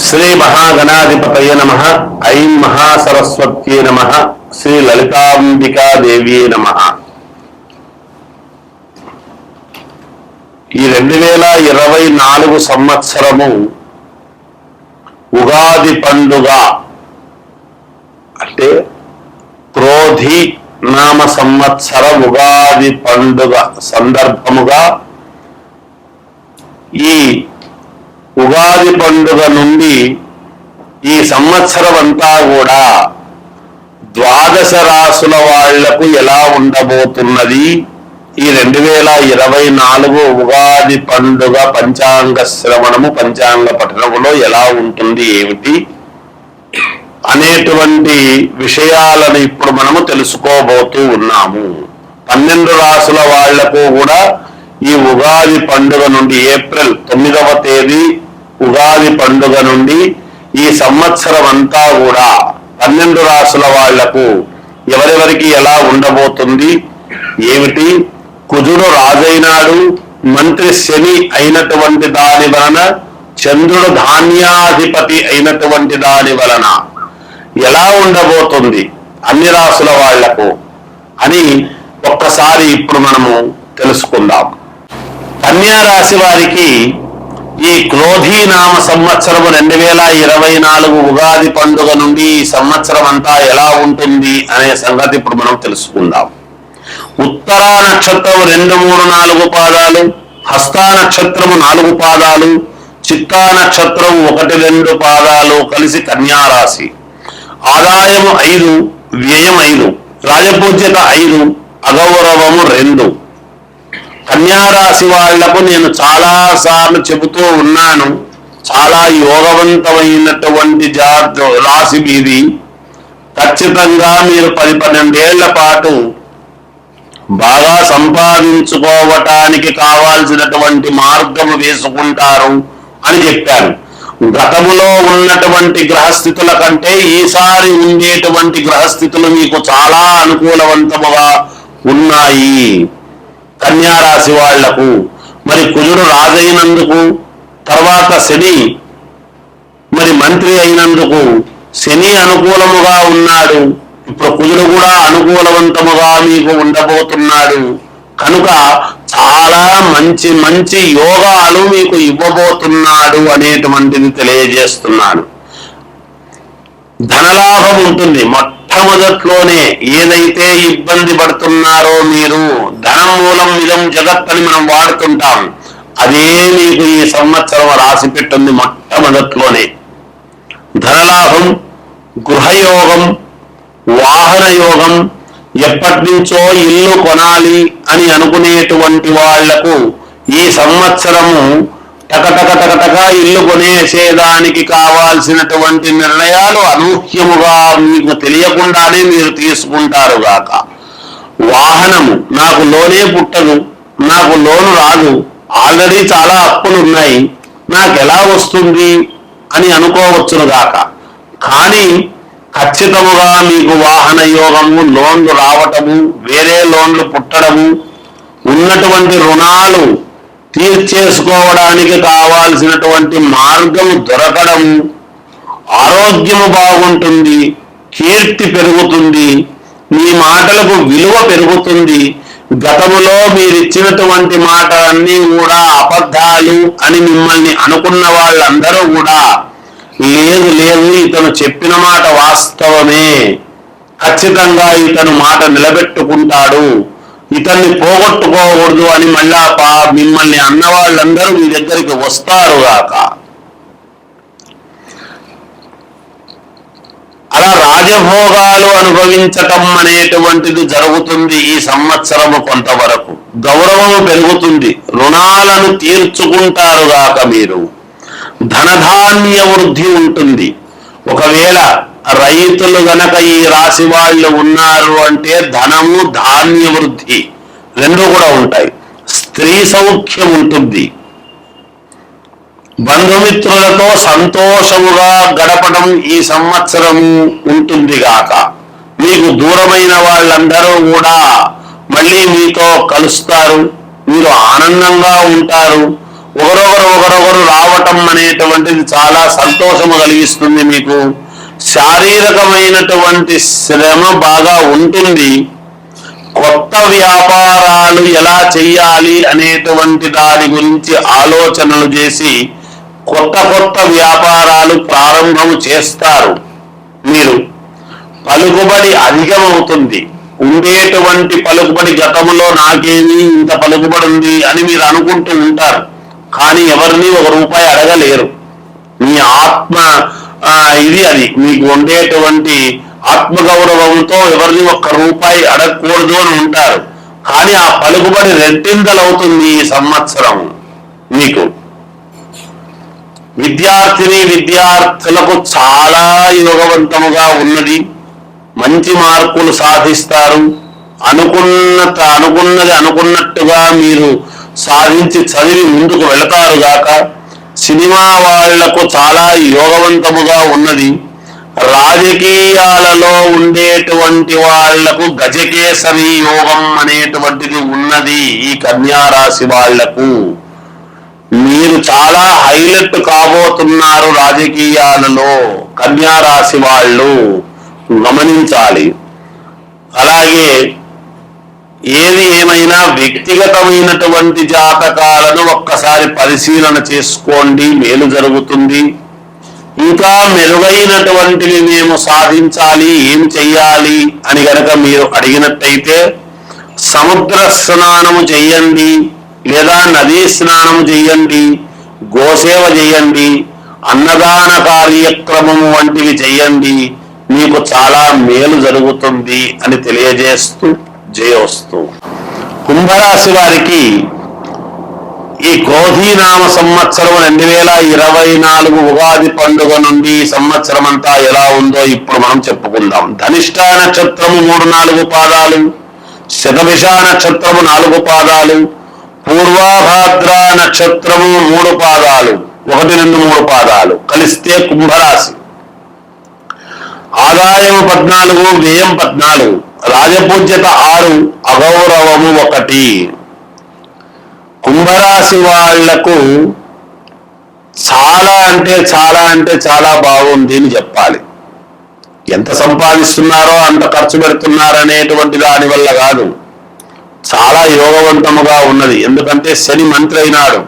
శ్రీ మహాగణాధిపతయ నమః. ఐం మహాసరస్వత్యై నమః. శ్రీ లలితాంబికాదేవ్యై నమః. ఈ 2024 సంవత్సరము ఉగాది పండుగ అంటే క్రోధి నామ సంవత్సర ఉగాది పండుగ సందర్భముగా ఈ ఉగాది పండుగ నుండి ఈ సంవత్సరం అంతా కూడా ద్వాదశ రాసుల వాళ్లకు ఎలా ఉండబోతున్నది, ఈ 2024 ఉగాది పండుగ పంచాంగ శ్రవణము పంచాంగ పఠనములో ఎలా ఉంటుంది ఏమిటి అనేటువంటి విషయాలను ఇప్పుడు మనము తెలుసుకోబోతూ ఉన్నాము. 12 రాసుల వాళ్లకు కూడా ఈ ఉగాది పండుగ నుండి ఏప్రిల్ 9వ తేదీ ఉగాది పండుగ నుండి ఈ సంవత్సరం అంతా కూడా 12 రాసుల వాళ్లకు ఎవరెవరికి ఎలా ఉండబోతుంది ఏమిటి. కుజుడు రాజైనాడు, మంత్రి శని అయినటువంటి దాని వలన, చంద్రుడు ధాన్యాధిపతి అయినటువంటి దాని వలన ఎలా ఉండబోతుంది అన్ని రాసుల వాళ్లకు అని ఒక్కసారి ఇప్పుడు మనము తెలుసుకుందాం. కన్యా రాశి వారికి ఈ క్రోధీ నామ సంవత్సరము 2024 ఉగాది పండుగ నుండి ఈ సంవత్సరం అంతా ఎలా ఉంటుంది అనే సంగతి ఇప్పుడు మనం తెలుసుకుందాం. ఉత్తరా నక్షత్రం 2, 3, 4 పాదాలు, హస్తా నక్షత్రము 4 పాదాలు, చిత్తా నక్షత్రం 1, 2 పాదాలు కలిసి కన్యా రాశి. ఆదాయము 5, వ్యయం 5, రాజపూజ్యత 5, అగౌరవము 2. కన్యా రాశి వాళ్లకు నేను చాలా సార్లు చెబుతూ ఉన్నాను, చాలా యోగవంతమైనటువంటి రాశి మీది. ఖచ్చితంగా మీరు 10-12 ఏళ్ల పాటు బాగా సంపాదించుకోవటానికి కావాల్సినటువంటి మార్గము వేసుకుంటారు అని చెప్పాను. గతములో ఉన్నటువంటి గ్రహస్థితుల కంటే ఈసారి ఉండేటువంటి గ్రహస్థితులు మీకు చాలా అనుకూలవంతముగా ఉన్నాయి కన్యా రాశి వాళ్లకు. మరి కుజుడు రాజైనందుకు, తర్వాత శని మరి మంత్రి అయినందుకు, శని అనుకూలముగా ఉన్నాడు, ఇప్పుడు కుజుడు కూడా అనుకూలవంతముగా మీకు ఉండబోతున్నాడు కనుక చాలా మంచి మంచి యోగాలు మీకు ఇవ్వబోతున్నాడు అనేటువంటిది తెలియజేస్తున్నాను. ధనలాభం ఉంటుంది. మొట్టమొదట్లోనే ఏదైతే ఇబ్బంది పడుతున్నారో మీరు, ధనం మూలం ఇదం జగత్ అని మనం వాడుతుంటాం, అదే మీకు ఈ సంవత్సరం రాసి పెట్టింది. మొట్టమొదట్లోనే ధనలాభం, గృహయోగం, వాహన యోగం, ఎప్పటి నుంచో ఇల్లు కొనాలి అని అనుకునేటువంటి వాళ్లకు ఈ సంవత్సరము టకటక ఇల్లు కొనేసేదానికి కావాల్సినటువంటి నిర్ణయాలు అనూహ్యముగా మీకు తెలియకుండానే మీరు తీసుకుంటారు గాక. వాహనము, నాకు లోనే పుట్టదు, నాకు లోను రాదు, ఆల్రెడీ చాలా అప్పులు ఉన్నాయి, నాకు ఎలా వస్తుంది అని అనుకోవచ్చును గాక. కానీ ఖచ్చితముగా మీకు వాహన యోగము, లోన్లు రావటము, వేరే లోన్లు పుట్టడము, ఉన్నటువంటి రుణాలు తీర్చేసుకోవడానికి కావాల్సినటువంటి మార్గము దొరకడము, ఆరోగ్యము బాగుంటుంది, కీర్తి పెరుగుతుంది, మీ మాటలకు విలువ పెరుగుతుంది. గతములో మీరిచ్చినటువంటి మాటలన్నీ కూడా అబద్ధాలు అని మిమ్మల్ని అనుకున్న వాళ్ళందరూ కూడా లేదు లేదు ఇతను చెప్పిన మాట వాస్తవమే, ఖచ్చితంగా ఇతను మాట నిలబెట్టుకుంటాడు, ఇతన్ని పోగొట్టుకోకూడదు అని మళ్ళా మిమ్మల్ని అన్న వాళ్ళందరూ మీ దగ్గరికి వస్తారుగాక. అలా రాజభోగాలు అనుభవించటం అనేటువంటిది జరుగుతుంది ఈ సంవత్సరము. కొంతవరకు గౌరవము పెరుగుతుంది, రుణాలను తీర్చుకుంటారుగాక మీరు. ధనధాన్య వృద్ధి ఉంటుంది. ఒకవేళ రైతులు గనక ఈ రాశి వాళ్ళు ఉన్నారు అంటే ధనము, ధాన్య వృద్ధి 2 కూడా ఉంటాయి. స్త్రీ సౌఖ్యం ఉంటుంది. బంధుమిత్రులతో సంతోషముగా గడపడం ఈ సంవత్సరం ఉంటుంది గాక. మీకు దూరమైన వాళ్ళందరూ కూడా మళ్ళీ మీతో కలుస్తారు, మీరు ఆనందంగా ఉంటారు. ఒకరొకరు రావటం అనేటువంటిది చాలా సంతోషము కలిగిస్తుంది. మీకు శారీరకమైనటువంటి శ్రమ బాగా ఉంటుంది. కొత్త వ్యాపారాలు ఎలా చెయ్యాలి అనేటువంటి దాని గురించి ఆలోచనలు చేసి కొత్త వ్యాపారాలు ప్రారంభం చేస్తారు. మీరు పలుకుబడి అధికమవుతుంది. ఉండేటువంటి పలుకుబడి గతంలో నాకేమి ఇంత పలుకుబడి ఉంది అని మీరు అనుకుంటూ ఉంటారు. కానీ ఎవరిని ఒక రూపాయి అడగలేరు. మీ ఆత్మ అది మీకు ఉండేటువంటి ఆత్మగౌరవంతో ఎవరిని ఒక్క రూపాయి అడగకూడదు అని ఉంటారు. కానీ ఆ పలుకుబడి రెట్టింతలవుతుంది ఈ సంవత్సరం. మీకు విద్యార్థులకు చాలా యోగవంతముగా ఉన్నది. మంచి మార్కులు సాధిస్తారు. అనుకున్నది అనుకున్నట్టుగా మీరు సాధించి చదివి ముందుకు వెళతారు గాక. సినిమా వాళ్లకు చాలా యోగవంతముగా ఉన్నది. రాజకీయాలలో ఉండేటువంటి వాళ్లకు గజకేసరి యోగం అనేటువంటిది ఉన్నది. ఈ కన్యా రాశి వాళ్లకు మీరు చాలా హైలైట్ కాబోతున్నారు. రాజకీయాలలో కన్యా రాశి వాళ్ళు గమనించాలి. అలాగే ఏది ఏమైనా వ్యక్తిగతమైనటువంటి జాతకాలను ఒక్కసారి పరిశీలన చేసుకోండి, మేలు జరుగుతుంది. ఇంకా మెరుగైనటువంటివి మేము సాధించాలి, ఏం చెయ్యాలి అని గనక మీరు అడిగినట్టయితే సముద్ర స్నానము చెయ్యండి, లేదా నదీ స్నానము చెయ్యండి, గోసేవ చెయ్యండి, అన్నదాన కార్యక్రమము వంటివి చెయ్యండి. మీకు చాలా మేలు జరుగుతుంది అని తెలియజేస్తూ జయోస్తు. కుంభరాశి వారికి ఈ క్రోధీనామ సంవత్సరం 2024 ఉగాది పండుగ నుండి సంవత్సరం అంతా ఎలా ఉందో ఇప్పుడు మనం చెప్పుకుందాం. ధనిష్ట నక్షత్రము 3-4 పాదాలు, శతభిష నక్షత్రము 4 పాదాలు, పూర్వాభాద్ర నక్షత్రము 3 పాదాలు, 1-2-3 పాదాలు కలిస్తే కుంభరాశి. ఆదాయం 14, వ్యయం 14, రాజపూజ్యత 6, అగౌరవము 1. కుంభరాశి వాళ్లకు చాలా చాలా బాగుంది అని చెప్పాలి. ఎంత సంపాదిస్తున్నారో అంత ఖర్చు పెడుతున్నారనేటువంటి దాని వల్ల కాదు, చాలా యోగవంతముగా ఉన్నది. ఎందుకంటే శని మంత్రి అయినాడు,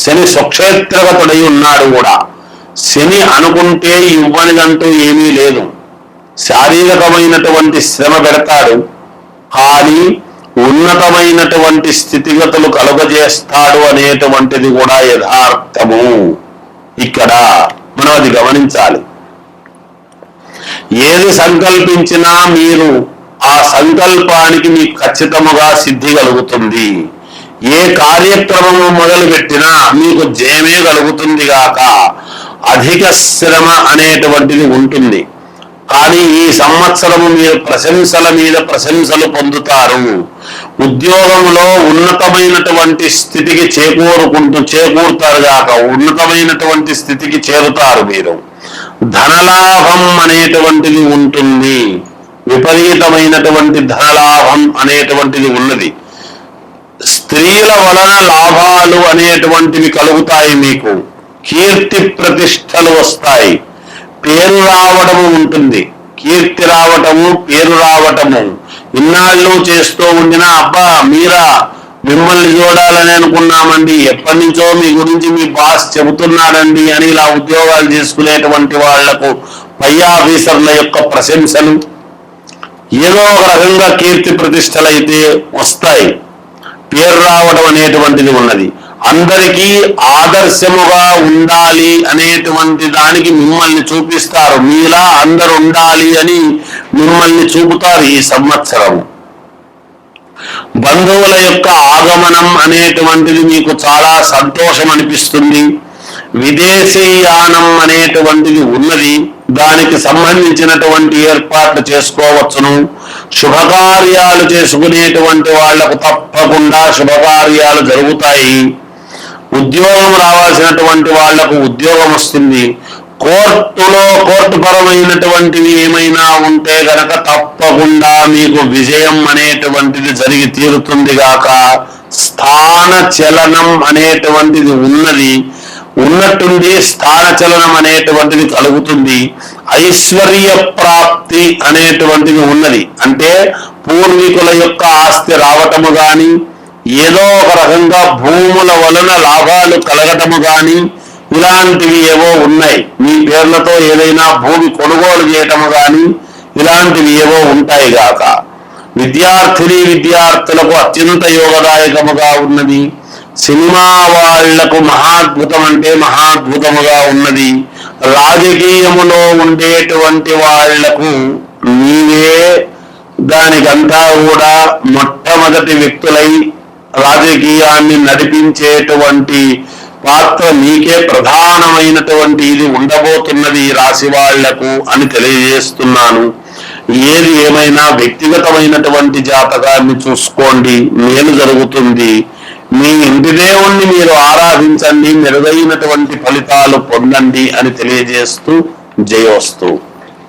శని స్వక్షేత్రగతుడై ఉన్నాడు కూడా. శని అనుకుంటే ఇవ్వనిదంటూ ఏమీ లేదు. శారీరకమైనటువంటి శ్రమ పెడతాడు, కానీ ఉన్నతమైనటువంటి స్థితిగతులు కలుగజేస్తాడు అనేటువంటిది కూడా యథార్థము. ఇక్కడ మనం అది గమనించాలి. ఏది సంకల్పించినా మీరు ఆ సంకల్పానికి మీకు ఖచ్చితముగా సిద్ధి కలుగుతుంది. ఏ కార్యక్రమము మొదలుపెట్టినా మీకు జయమే కలుగుతుంది గాక. అధిక శ్రమ అనేటువంటిది ఉంటుంది, కానీ ఈ సంవత్సరము మీరు ప్రశంసల మీద ప్రశంసలు పొందుతారు. ఉద్యోగంలో ఉన్నతమైనటువంటి స్థితికి చేకూరుతారు గాక, ఉన్నతమైనటువంటి స్థితికి చేరుతారు మీరు. ధనలాభం అనేటువంటిది ఉంటుంది, విపరీతమైనటువంటి ధనలాభం అనేటువంటిది ఉన్నది. స్త్రీల వలన లాభాలు అనేటువంటివి కలుగుతాయి. మీకు కీర్తి ప్రతిష్టలు వస్తాయి, పేరు రావడము ఉంటుంది. కీర్తి రావటము, పేరు రావటము. ఇన్నాళ్ళు చేస్తూ ఉండినా అబ్బా మీరా మిమ్మల్ని చూడాలని అనుకున్నామండి, ఎప్పటి నుంచో మీ గురించి మీ బాస్ చెబుతున్నారండి అని ఇలా ఉద్యోగాలు చేసుకునేటువంటి వాళ్లకు పై ఆఫీసర్ల యొక్క ప్రశంసలు, ఏదో ఒక రకంగా కీర్తి ప్రతిష్టలు అయితే వస్తాయి. పేరు రావడం అనేటువంటిది ఉన్నది. అందరికీ ఆదర్శముగా ఉండాలి అనేటువంటి దానికి మిమ్మల్ని చూపిస్తారు. మీలా అందరు ఉండాలి అని మిమ్మల్ని చూపుతారు ఈ సంవత్సరం. బంధువుల యొక్క ఆగమనం అనేటువంటిది మీకు చాలా సంతోషం అనిపిస్తుంది. విదేశీయానం అనేటువంటిది ఉన్నది, దానికి సంబంధించినటువంటి ఏర్పాట్లు చేసుకోవచ్చును. శుభకార్యాలు చేసుకునేటువంటి వాళ్లకు తప్పకుండా శుభకార్యాలు జరుగుతాయి. ఉద్యోగం రావాల్సినటువంటి వాళ్లకు ఉద్యోగం వస్తుంది. కోర్టు పరమైనటువంటివి ఏమైనా ఉంటే గనక తప్పకుండా మీకు విజయం అనేటువంటిది జరిగి తీరుతుంది గాక. స్థాన చలనం అనేటువంటిది ఉన్నది, ఉన్నట్టుండి స్థాన చలనం అనేటువంటిది కలుగుతుంది. ఐశ్వర్య ప్రాప్తి అనేటువంటిది ఉన్నది, అంటే పూర్వీకుల యొక్క ఆస్తి రావటము గాని, ఏదో ఒక రకంగా భూముల వలన లాభాలు కలగటము గాని, ఇలాంటివి ఏవో ఉన్నాయి. మీ పేర్లతో ఏదైనా భూమి కొనుగోలు చేయటము గాని, ఇలాంటివి ఏవో ఉంటాయి గాక. విద్యార్థులకు అత్యంత యోగదాయకముగా ఉన్నది. సినిమా వాళ్లకు మహాద్భుతం అంటే మహాద్భుతముగా ఉన్నది. రాజకీయములో ఉండేటువంటి వాళ్లకు నీవే దానికంతా కూడా మొట్టమొదటి వ్యక్తులై రాజకీయాన్ని నడిపించేటువంటి పాత్ర నీకే ప్రధానమైనటువంటి ఇది ఉండబోతున్నది రాశి వాళ్లకు అని తెలియజేస్తున్నాను. ఏది ఏమైనా వ్యక్తిగతమైనటువంటి జాతకాన్ని చూసుకోండి, మేలు జరుగుతుంది. మీ ఇంటి దేవుణ్ణి మీరు ఆరాధించండి, మెరుగైనటువంటి ఫలితాలు పొందండి అని తెలియజేస్తూ జయోస్తు.